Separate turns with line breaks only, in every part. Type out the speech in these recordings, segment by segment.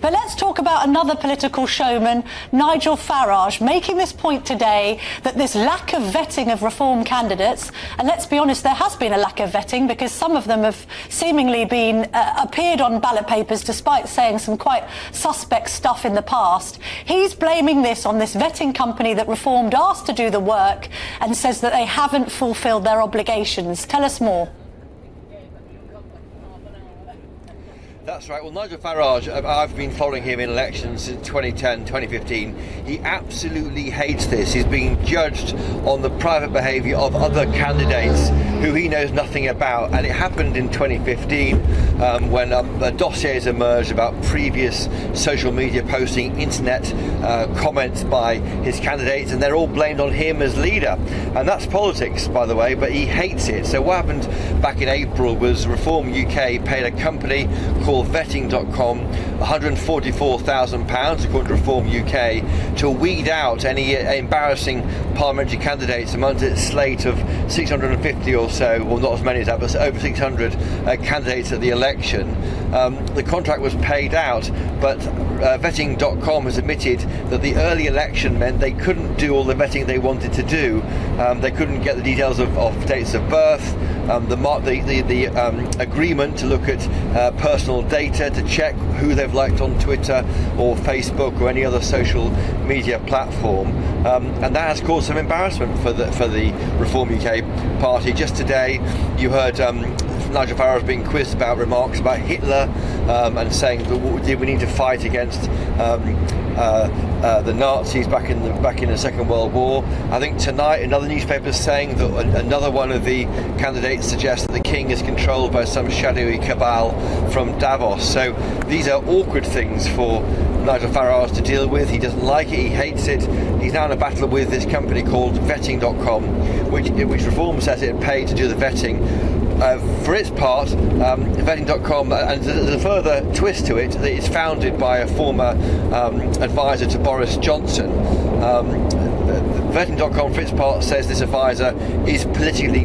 But let's talk about another political showman, Nigel Farage, making this point today that this lack of vetting of reform candidates, and let's be honest, there has been a lack of vetting because some of them have seemingly been appeared on ballot papers despite saying some quite suspect stuff in the past. He's blaming this on this vetting company that Reformed asked to do the work and says that they haven't fulfilled their obligations. Tell us more.
That's right. Well, Nigel Farage, I've been following him in elections since 2010, 2015. He absolutely hates this. He's being judged on the private behaviour of other candidates who he knows nothing about. And it happened in 2015 when dossiers emerged about previous social media posting, internet comments by his candidates, and they're all blamed on him as leader. And that's politics, by the way, but he hates it. So what happened back in April was Reform UK paid a company called vetting.com £144,000 according to Reform UK to weed out any embarrassing parliamentary candidates amongst its slate of 650 or so, well not as many as that, but over 600 candidates at the election. The contract was paid out, but vetting.com has admitted that the early election meant they couldn't do all the vetting they wanted to do. They couldn't get the details of dates of birth, the agreement to look at personal data, to check who they've liked on Twitter or Facebook or any other social media platform, and that has caused some embarrassment for the Reform UK party. Just today you heard Nigel Farage being quizzed about remarks about Hitler and saying that did we need to fight against the Nazis back in the Second World War. I think tonight another newspaper is saying that another one of the candidates suggests that the king is controlled by some shadowy cabal from Davos. So these are awkward things for Nigel Farage to deal with. He doesn't like it, he hates it. He's now in a battle with this company called vetting.com, which Reform says it paid to do the vetting. For its part, vetting.com, and there's a further twist to it, that it's founded by a former advisor to Boris Johnson. Vetting.com, for its part, says this advisor is politically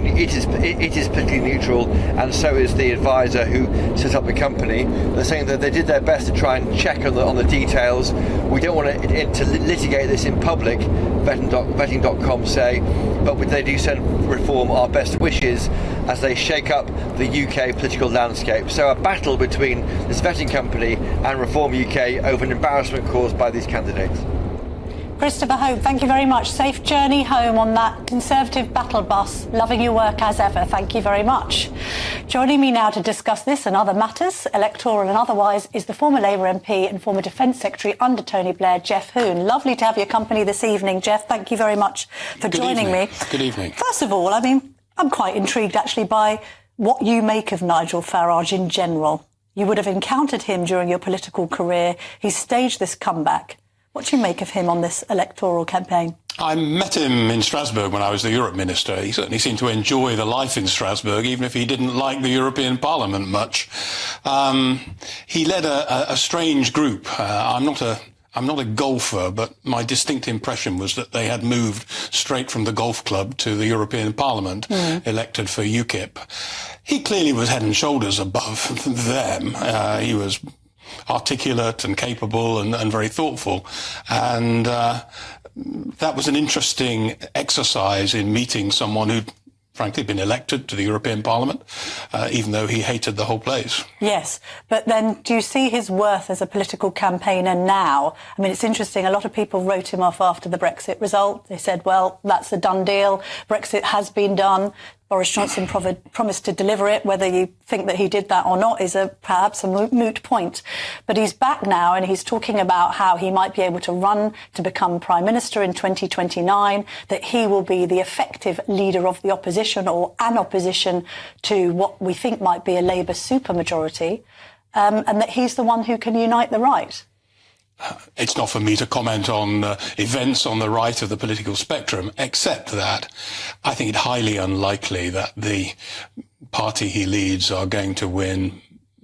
neutral, and so is the advisor who set up the company. They're saying that they did their best to try and check on the details. We don't want to litigate this in public, vetting.com say, but they do send Reform our best wishes as they shake up the UK political landscape. So a battle between this vetting company and Reform UK over an embarrassment caused by these candidates.
Christopher Hope, thank you very much. Safe journey home on that Conservative battle bus. Loving your work as ever. Thank you very much. Joining me now to discuss this and other matters, electoral and otherwise, is the former Labour MP and former Defence Secretary under Tony Blair, Geoff Hoon. Lovely to have your company this evening, Geoff. Thank you very much for joining me.
Good evening.
First of all, I'm quite intrigued actually by what you make of Nigel Farage in general. You would have encountered him during your political career. He's staged this comeback. What do you make of him on this electoral campaign?
I met him in Strasbourg when I was the Europe Minister. He certainly seemed to enjoy the life in Strasbourg, even if he didn't like the European Parliament much. He led a strange group. I'm not a golfer, but my distinct impression was that they had moved straight from the golf club to the European Parliament, elected for UKIP. He clearly was head and shoulders above them. He was articulate and capable and very thoughtful, and that was an interesting exercise in meeting someone who'd frankly been elected to the European Parliament, even though he hated the whole place.
Yes, but then do you see his worth as a political campaigner now? I mean, it's interesting, a lot of people wrote him off after the Brexit result. They said, well, that's a done deal. Brexit has been done. Boris Johnson promised to deliver it. Whether you think that he did that or not is perhaps a moot point. But he's back now and he's talking about how he might be able to run to become Prime Minister in 2029, that he will be the effective leader of the opposition or an opposition to what we think might be a Labour supermajority, and that he's the one who can unite the right.
It's not for me to comment on events on the right of the political spectrum, except that I think it highly unlikely that the party he leads are going to win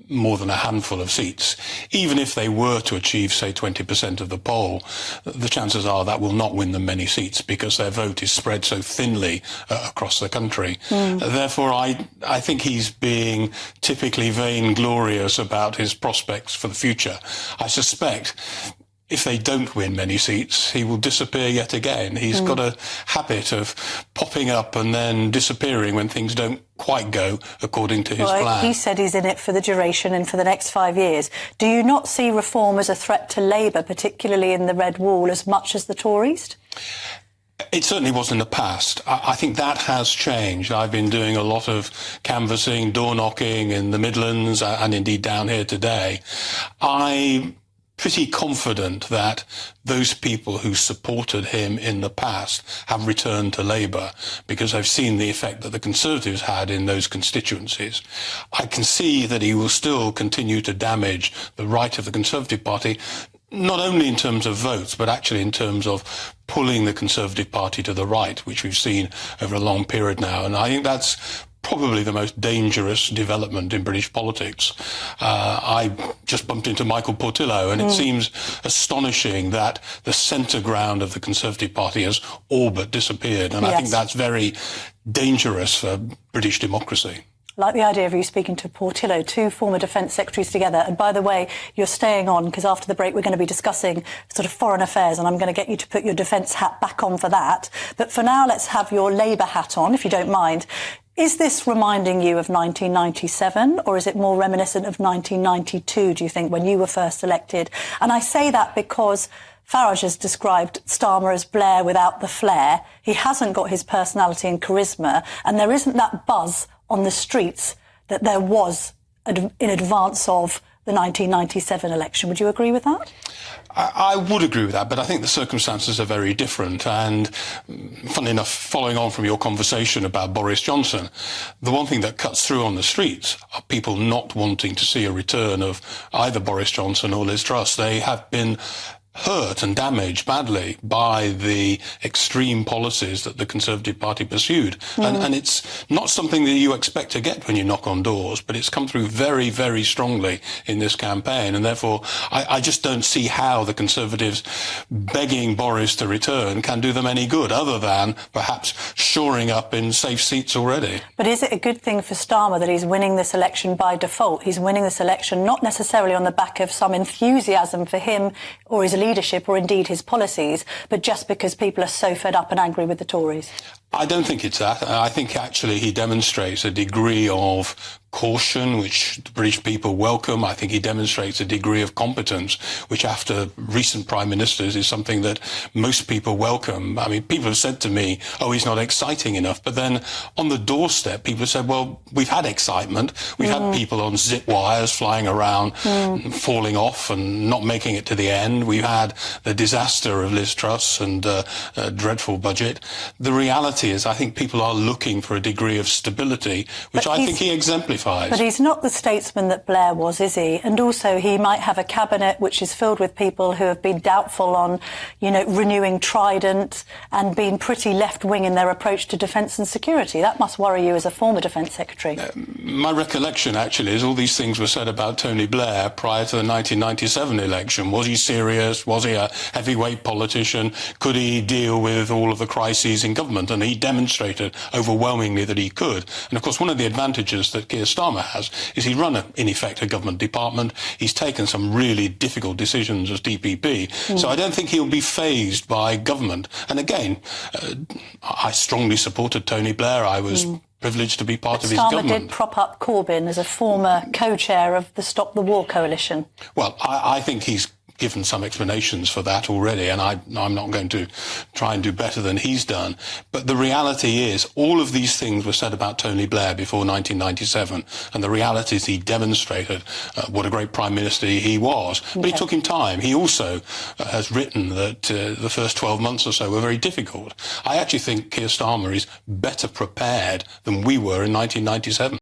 more than a handful of seats. Even if they were to achieve, say, 20% of the poll, the chances are that will not win them many seats because their vote is spread so thinly across the country. Therefore, I think he's being typically vainglorious about his prospects for the future. I suspect if they don't win many seats, he will disappear yet again. He's got a habit of popping up and then disappearing when things don't quite go according to his plan.
He said he's in it for the duration and for the next 5 years. Do you not see reform as a threat to Labour, particularly in the Red Wall, as much as the Tories?
It certainly was in the past. I think that has changed. I've been doing a lot of canvassing, door knocking in the Midlands and indeed down here today. I'm pretty confident that those people who supported him in the past have returned to Labour because I've seen the effect that the Conservatives had in those constituencies. I can see that he will still continue to damage the right of the Conservative Party, not only in terms of votes, but actually in terms of pulling the Conservative Party to the right, which we've seen over a long period now. And I think that's probably the most dangerous development in British politics. I just bumped into Michael Portillo, and it seems astonishing that the centre ground of the Conservative Party has all but disappeared. And I think that's very dangerous for British democracy.
I like the idea of you speaking to Portillo, two former defence secretaries together. And by the way, you're staying on because after the break we're going to be discussing sort of foreign affairs and I'm going to get you to put your defence hat back on for that. But for now, let's have your Labour hat on, if you don't mind. Is this reminding you of 1997 or is it more reminiscent of 1992, do you think, when you were first elected? And I say that because Farage has described Starmer as Blair without the flair. He hasn't got his personality and charisma, and there isn't that buzz on the streets that there was in advance of the 1997 election. Would you agree with that?
I would agree with that, but I think the circumstances are very different. And funnily enough, following on from your conversation about Boris Johnson, the one thing that cuts through on the streets are people not wanting to see a return of either Boris Johnson or Liz Truss. They have been hurt and damaged badly by the extreme policies that the Conservative Party pursued. And it's not something that you expect to get when you knock on doors, but it's come through very, very strongly in this campaign. And therefore, I just don't see how the Conservatives begging Boris to return can do them any good, other than perhaps shoring up in safe seats already.
But is it a good thing for Starmer that he's winning this election by default? He's winning this election not necessarily on the back of some enthusiasm for him or his leadership or indeed his policies, but just because people are so fed up and angry with the Tories?
I don't think it's that. I think actually he demonstrates a degree of caution, which the British people welcome. I think he demonstrates a degree of competence, which after recent prime ministers is something that most people welcome. I mean, people have said to me, oh, he's not exciting enough. But then on the doorstep, people have said, well, we've had excitement. We've had people on zip wires flying around, falling off and not making it to the end. We've had the disaster of Liz Truss and a dreadful budget. The reality is I think people are looking for a degree of stability, which I think he exemplifies.
But he's not the statesman that Blair was, is he? And also he might have a cabinet which is filled with people who have been doubtful on, you know, renewing Trident and been pretty left-wing in their approach to defence and security. That must worry you as a former defence secretary.
My recollection, actually, is all these things were said about Tony Blair prior to the 1997 election. Was he serious? Was he a heavyweight politician? Could he deal with all of the crises in government? And he demonstrated overwhelmingly that he could. And of course, one of the advantages that Keir Starmer has is he run, in effect, a government department. He's taken some really difficult decisions as DPP. So I don't think he'll be fazed by government. And again, I strongly supported Tony Blair. I was privileged to be part of his government.
Starmer did prop up Corbyn as a former co-chair of the Stop the War coalition.
Well, I think he's given some explanations for that already, and I'm not going to try and do better than he's done. But the reality is, all of these things were said about Tony Blair before 1997, and the reality is he demonstrated what a great Prime Minister he was. But it took him time. He also has written that the first 12 months or so were very difficult. I actually think Keir Starmer is better prepared than we were in 1997.